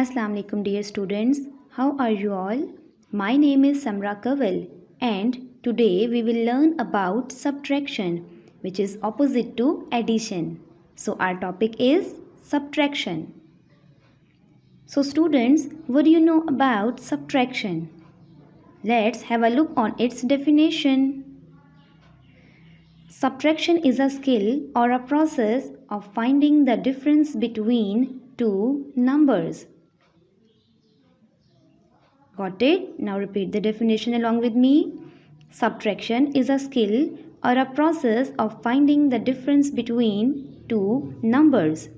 Assalamu alaikum dear students. How are you all? My name is Samra Kaval and today we will learn about subtraction, which is opposite to addition. So our topic is subtraction. So students, what do you know about subtraction? Let's have a look on its definition. Subtraction is a skill or a process of finding the difference between two numbers. Got it? Now repeat the definition along with me. Subtraction is a skill or a process of finding the difference between two numbers.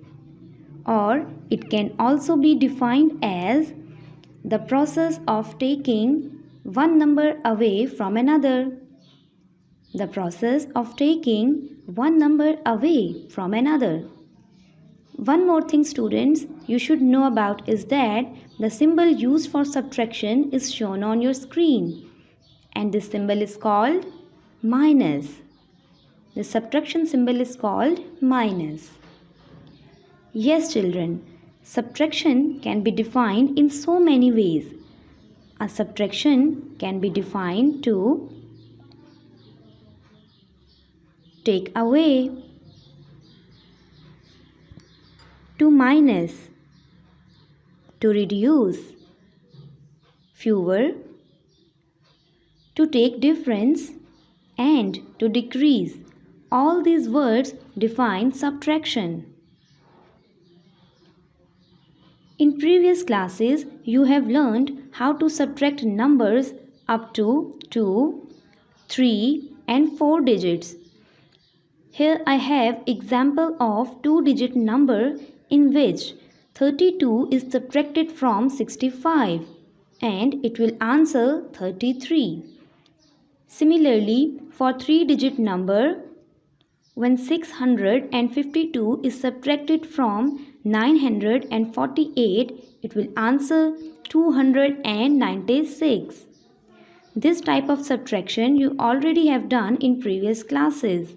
Or it can also be defined as the process of taking one number away from another. The process of taking one number away from another. One more thing students you should know about is that the symbol used for subtraction is shown on your screen and this symbol is called minus. The subtraction symbol is called minus. Yes children, subtraction can be defined in so many ways. A subtraction can be defined to take away, to minus, to reduce, fewer, to take difference, and to decrease. All these words define subtraction. In previous classes, you have learned how to subtract numbers up to 2, 3 and 4 digits. Here I have example of 2-digit number in which 32 is subtracted from 65 and it will answer 33. Similarly, for 3-digit number, when 652 is subtracted from 948, it will answer 296. This type of subtraction you already have done in previous classes.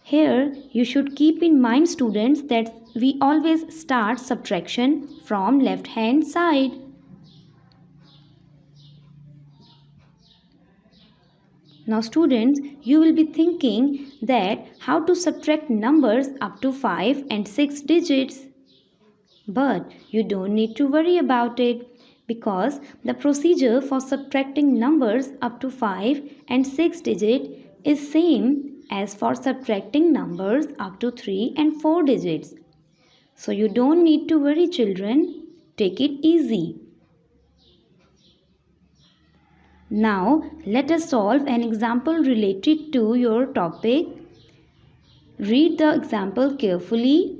Here, you should keep in mind students that we always start subtraction from left hand side. Now students, you will be thinking that how to subtract numbers up to 5 and 6 digits. But you don't need to worry about it because the procedure for subtracting numbers up to 5 and 6 digits is same as for subtracting numbers up to 3 and 4 digits. So you don't need to worry children, take it easy. Now let us solve an example related to your topic. Read the example carefully.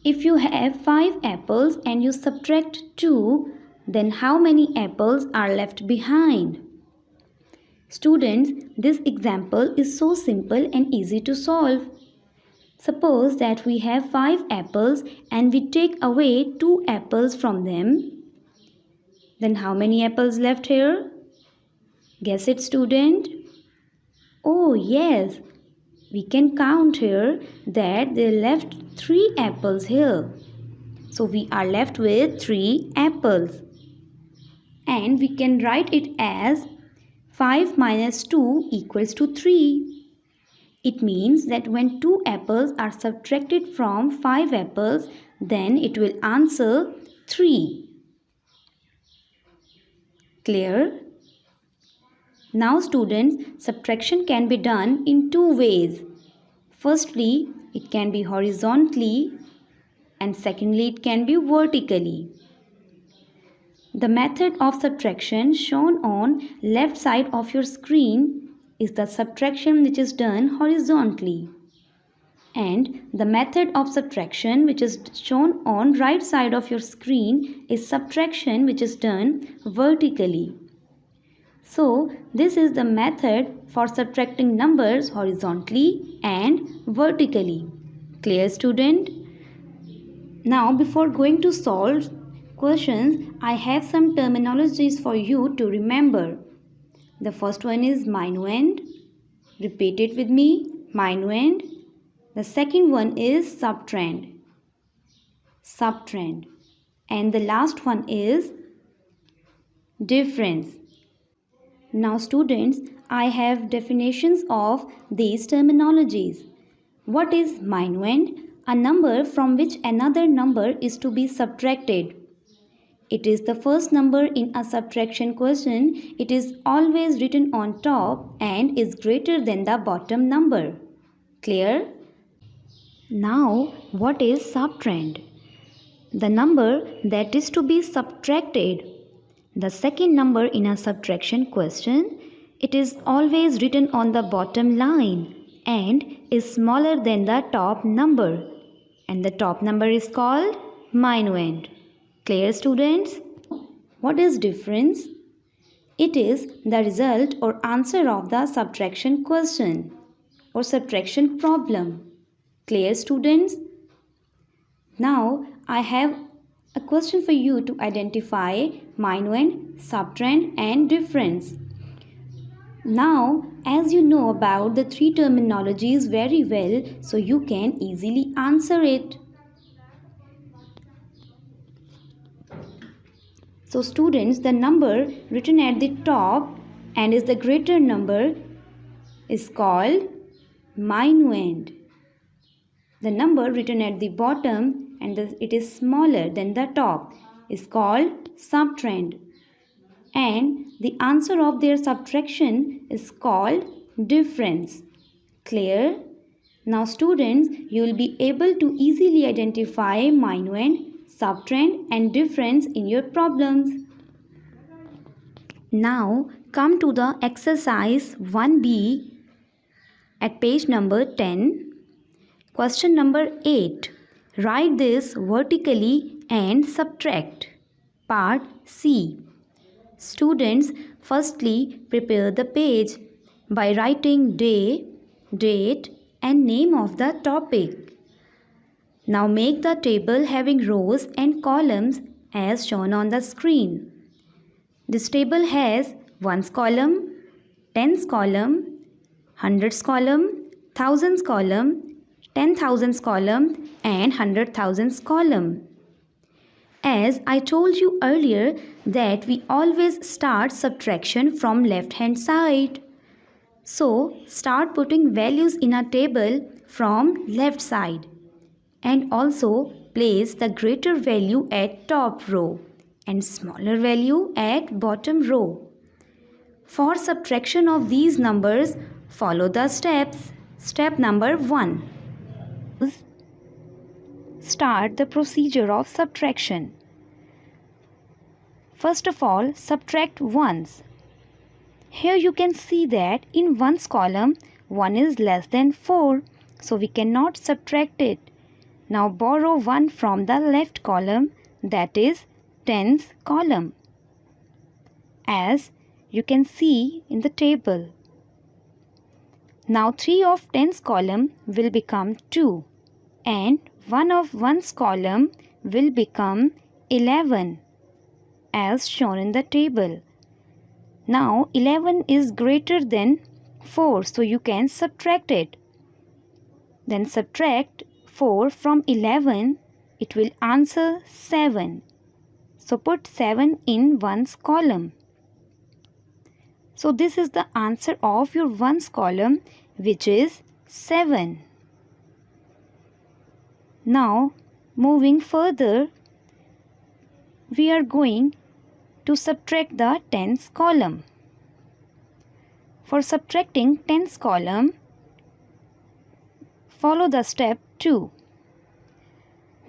If you have 5 apples and you subtract 2, then how many apples are left behind? Students, this example is so simple and easy to solve. Suppose that we have 5 apples and we take away 2 apples from them. Then how many apples left here? Guess it student? Oh yes, we can count here that there left 3 apples here. So we are left with 3 apples. And we can write it as 5 minus 2 equals to 3. It means that when 2 apples are subtracted from 5 apples, then it will answer 3. Clear? Now students, subtraction can be done in 2 ways. Firstly, it can be horizontally and secondly, it can be vertically. The method of subtraction shown on left side of your screen is the subtraction which is done horizontally. And the method of subtraction which is shown on right side of your screen is subtraction which is done vertically. So this is the method for subtracting numbers horizontally and vertically. Clear student? Now before going to solve questions, I have some terminologies for you to remember. The first one is minuend. Repeat it with me. Minuend. The second one is subtrend. Subtrend. and the last one is difference. Now students, I have definitions of these terminologies. What is minuend? A number from which another number is to be subtracted. It is the first number in a subtraction question. It is always written on top and is greater than the bottom number. Clear? Now, what is subtrahend? The number that is to be subtracted. The second number in a subtraction question. It is always written on the bottom line and is smaller than the top number. And the top number is called minuend. Clear, students? What is difference? It is the result or answer of the subtraction question or subtraction problem. Clear, students? Now I have a question for you to identify minuend, subtrahend and difference. Now, as you know about the three terminologies very well, so you can easily answer it. So students, the number written at the top and is the greater number is called minuend. The number written at the bottom and it is smaller than the top is called subtrahend. And the answer of their subtraction is called difference. Clear? Now students, you will be able to easily identify minuend, subtrahend and difference in your problems. Now come to the exercise 1B at page number 10. Question number 8. Write this vertically and subtract. Part C. Students, firstly prepare the page by writing day, date and name of the topic. Now make the table having rows and columns as shown on the screen. This table has ones column, tens column, hundreds column, thousands column, 10,000s column and 100,000s column. As I told you earlier that we always start subtraction from left hand side. So start putting values in a table from left side. And also place the greater value at top row and smaller value at bottom row. For subtraction of these numbers, follow the steps. Step number 1. Start the procedure of subtraction. First of all, subtract ones. Here you can see that in ones column, 1 is less than 4, so we cannot subtract it. Now borrow 1 from the left column, that is tens column, as you can see in the table. Now 3 of tens column will become 2 and 1 of ones column will become 11 as shown in the table. Now 11 is greater than 4, so you can subtract it. Then subtract 4 from 11, it will answer 7. So put 7 in ones column. So this is the answer of your ones column, which is 7. Now moving further, we are going to subtract the tens column. For subtracting tens column, follow the step 2.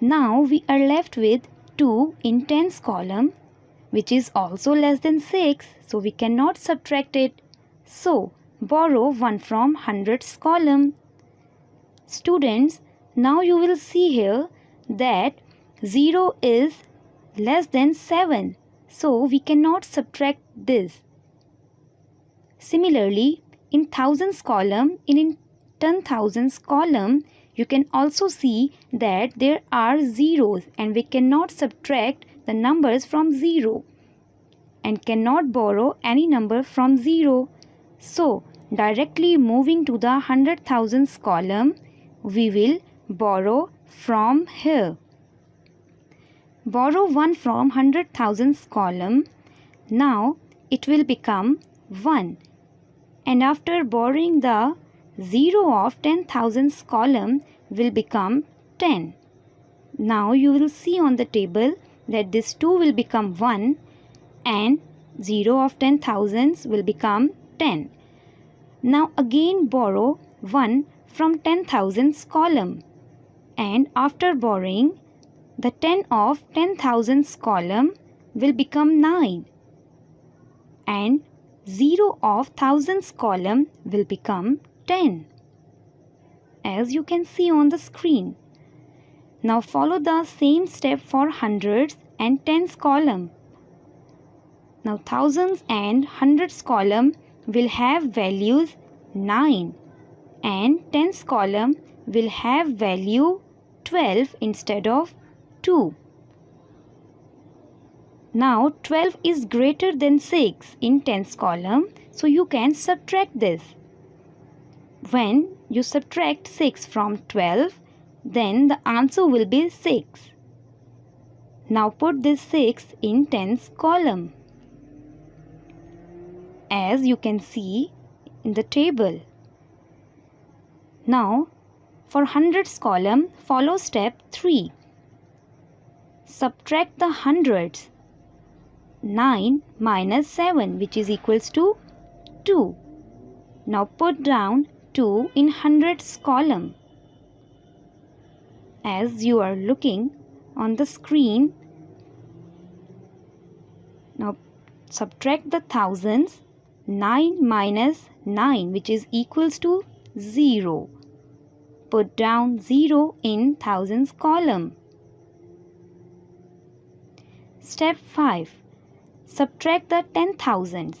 Now we are left with 2 in tens column, which is also less than 6, so we cannot subtract it. So borrow 1 from hundreds column. Students, now you will see here that 0 is less than 7, so we cannot subtract this. Similarly, in thousands column, in 10,000s column, you can also see that there are zeros and we cannot subtract the numbers from 0 and cannot borrow any number from 0. So, directly moving to the 100,000s column, we will borrow from here. Borrow 1 from 100,000's column. Now it will become 1. And after borrowing the 0 of 10,000's column will become 10. Now you will see on the table that this 2 will become 1 and 0 of 10,000's will become 10. Now again borrow 1 from 10,000's column, and after borrowing the 10 of 10,000's column will become 9 and 0 of thousands column will become 10, as you can see on the screen. Now follow the same step for hundreds and tens column. Now thousands and hundreds column will have values 9 and tens column will have value 12 instead of 2. Now 12 is greater than 6 in tens column, so you can subtract this. When you subtract 6 from 12, then the answer will be 6. Now put this 6 in tens column, as you can see in the table. Now for hundreds column, follow step 3. Subtract the hundreds. 9 minus 7, which is equals to 2. Now put down 2 in hundreds column, as you are looking on the screen. Now subtract the thousands. 9 minus 9, which is equals to 0. Put down 0 in thousands column. Step 5. Subtract the 10,000s.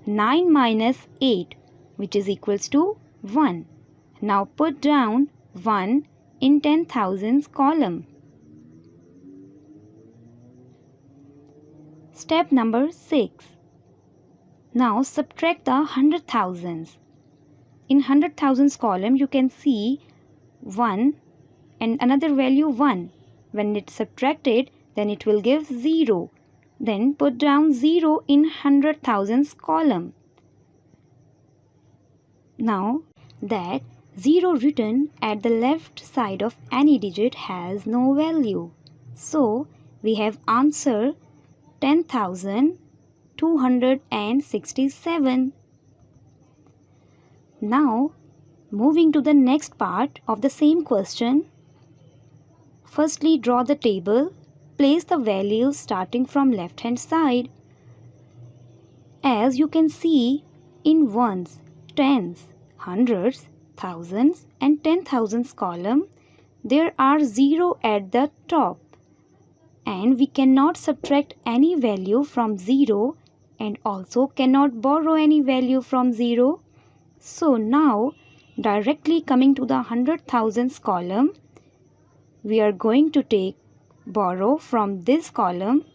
9 minus 8, which is equals to 1. Now put down 1 in 10,000s column. Step number 6. Now subtract the 100,000s. In 100,000s column you can see 1 and another value 1. When it's subtracted, then it will give 0. Then put down 0 in 100,000s column. Now that 0 written at the left side of any digit has no value. So we have answer 10,267. Now moving to the next part of the same question. Firstly, draw the table. Place the values starting from left hand side. As you can see, in ones, tens, hundreds, thousands and 10,000s column, there are 0 at the top, and we cannot subtract any value from 0 and also cannot borrow any value from 0. So now directly coming to the 100,000s column, we are going to take borrow from this column,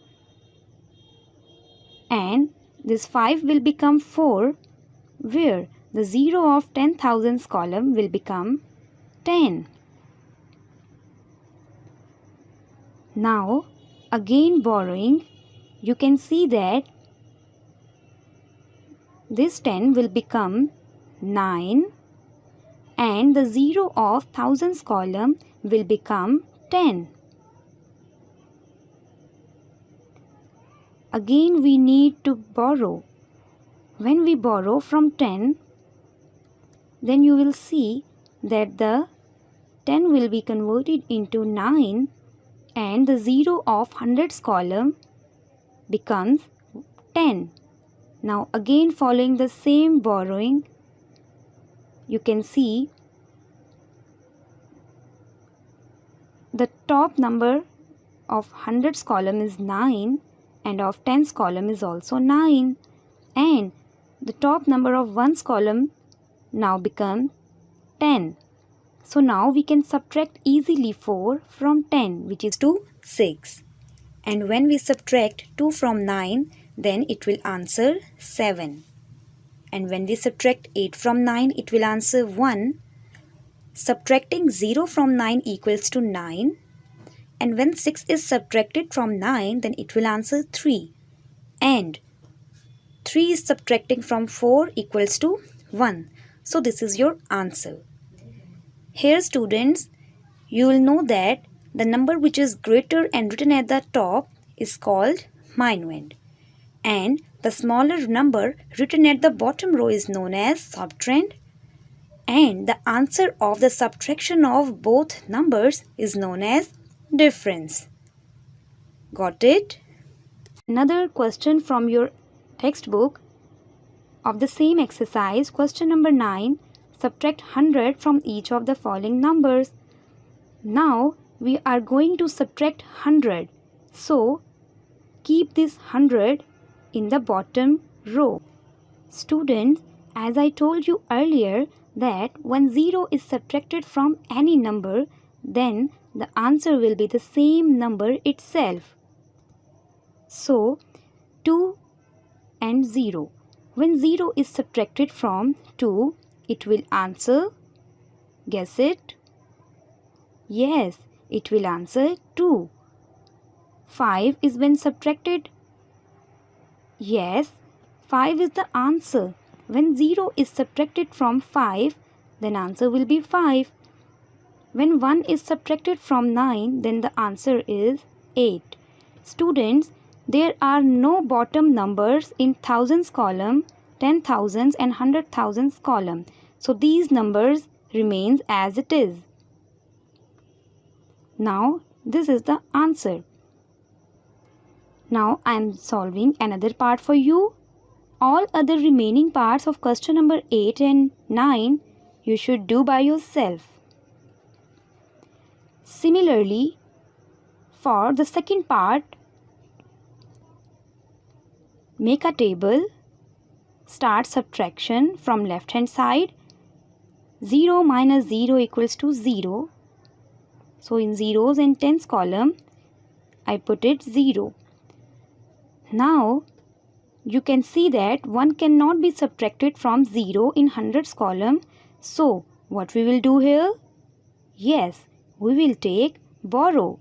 and this 5 will become 4, where the 0 of 10,000s column will become 10. Now again borrowing, you can see that this 10 will become 9 and the 0 of thousands column will become 10. Again we need to borrow. When we borrow from 10, then you will see that the 10 will be converted into 9 and the 0 of hundreds column becomes 10. Now again following the same borrowing, you can see the top number of hundreds column is 9 and of tens column is also 9, and the top number of ones column now become 10. So now we can subtract easily 4 from 10, which is to 6. And when we subtract 2 from 9, then it will answer 7. And when we subtract 8 from 9, it will answer 1. Subtracting 0 from 9 equals to 9. And when 6 is subtracted from 9, then it will answer 3. And 3 is subtracting from 4 equals to 1. So this is your answer. Here students, you will know that the number which is greater and written at the top is called minuend. And the smaller number written at the bottom row is known as subtrahend. And the answer of the subtraction of both numbers is known as difference. Got it? Another question from your textbook of the same exercise, question number 9. Subtract 100 from each of the following numbers. Now we are going to subtract 100. So keep this 100 in the bottom row. Students, as I told you earlier that when 0 is subtracted from any number, then the answer will be the same number itself. So 2 and 0. When 0 is subtracted from 2, it will answer, guess it? Yes, it will answer 2. 5 is when subtracted. Yes, 5 is the answer. When 0 is subtracted from 5, then answer will be 5. When 1 is subtracted from 9, then the answer is 8. Students, there are no bottom numbers in thousands column, 10,000s and 100,000s column. So these numbers remains as it is. Now this is the answer. Now I am solving another part for you. All other remaining parts of question number 8 and 9 you should do by yourself. Similarly, for the second part, make a table, start subtraction from left hand side. 0 minus 0 equals to 0. So in zeros and tens column, I put it 0. Now you can see that 1 cannot be subtracted from 0 in hundreds column. So what we will do here? Yes, we will take borrow.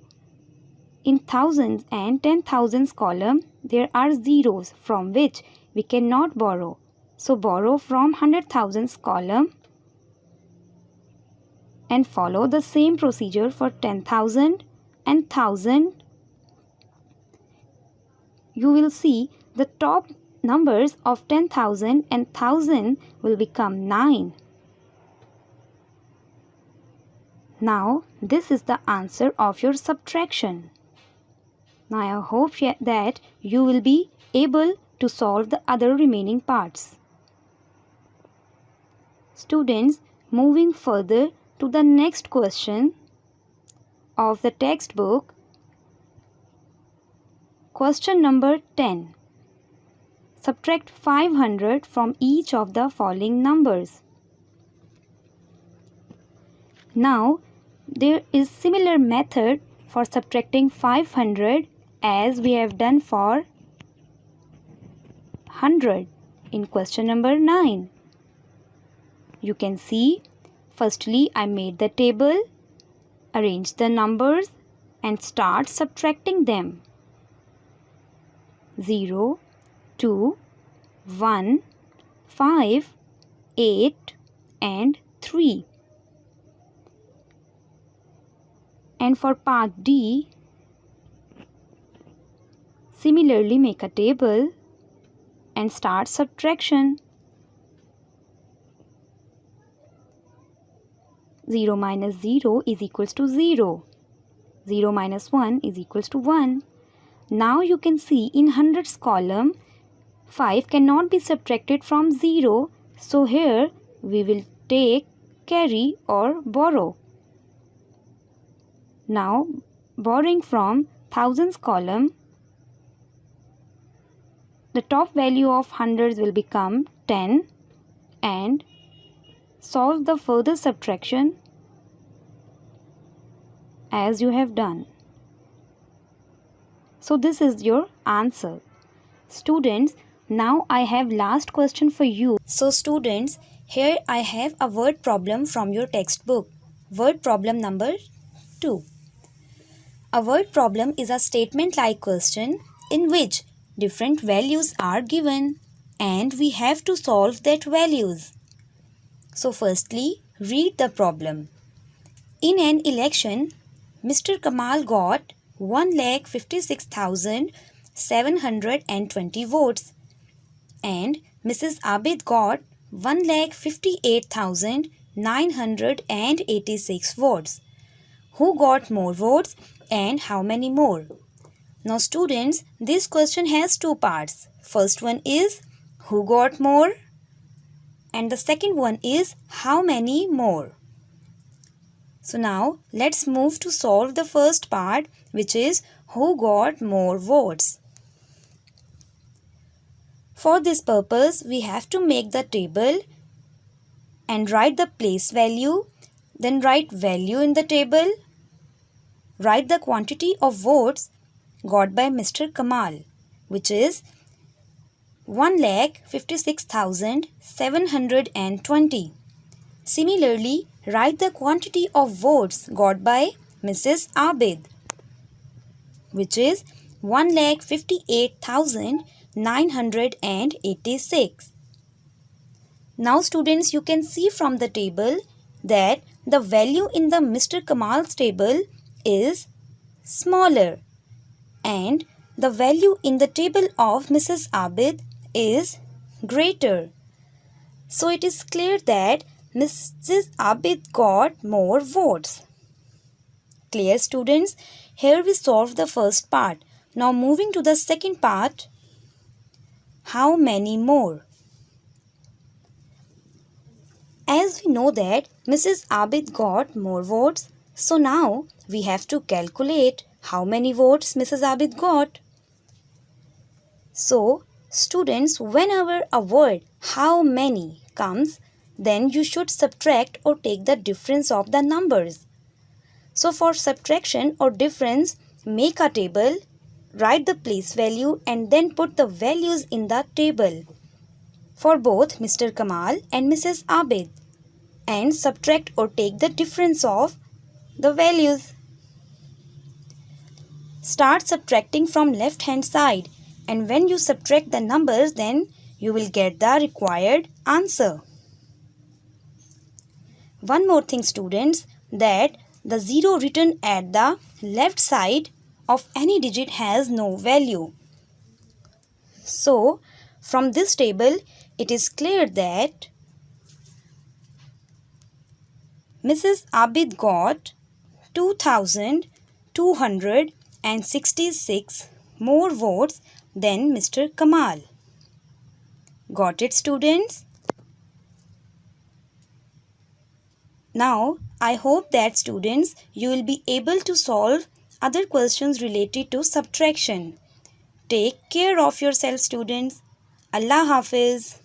In thousands and 10,000s column, there are zeros from which we cannot borrow. So borrow from 100,000s column and follow the same procedure for 10,000 and 1,000. You will see the top numbers of 10,000 and 1,000 will become 9. Now this is the answer of your subtraction. Now I hope that you will be able to solve the other remaining parts. Students, moving further to the next question of the textbook. Question number 10. Subtract 500 from each of the following numbers. Now there is similar method for subtracting 500 as we have done for 100 in question number 9. You can see, firstly I made the table, arranged the numbers and start subtracting them. 0, 2, 1, 5, 8 and 3. And for part D, similarly make a table and start subtraction. 0 minus 0 is equals to 0. 0 minus 1 is equals to 1. Now you can see in hundreds column, 5 cannot be subtracted from 0. So here we will take carry or borrow. Now borrowing from thousands column, the top value of hundreds will become 10 and solve the further subtraction as you have done. So this is your answer. Students, now I have last question for you. So students, here I have a word problem from your textbook. Word problem number 2. A word problem is a statement-like question in which different values are given and we have to solve that values. So firstly, read the problem. In an election, Mr. Kamal got 1,56,720 votes and Mrs. Abid got 1,58,986 votes. Who got more votes and how many more? Now students, this question has two parts. First one is who got more and the second one is how many more. So now let's move to solve the first part, which is who got more votes. For this purpose, we have to make the table and write the place value, then write value in the table, write the quantity of votes got by Mr. Kamal, which is 1,56,720. Similarly, write the quantity of votes got by Mrs. Abid, which is 1,58,986. Now students, you can see from the table that the value in the Mr. Kamal's table is smaller and the value in the table of Mrs. Abid is greater. So it is clear that Mrs. Abid got more votes. Clear students? Here we solved the first part. Now moving to the second part. How many more? As we know that Mrs. Abid got more votes, so now we have to calculate how many votes Mrs. Abid got. So students, whenever a word how many comes, then you should subtract or take the difference of the numbers. So for subtraction or difference, make a table, write the place value and then put the values in the table for both Mr. Kamal and Mrs. Abid and subtract or take the difference of the values. Start subtracting from left hand side and when you subtract the numbers, then you will get the required answer. One more thing students, that the zero written at the left side of any digit has no value. So from this table it is clear that Mrs. Abid got 2,266 more votes than Mr. Kamal. Got it students? Now, I hope that students, you will be able to solve other questions related to subtraction. Take care of yourself students. Allah Hafiz.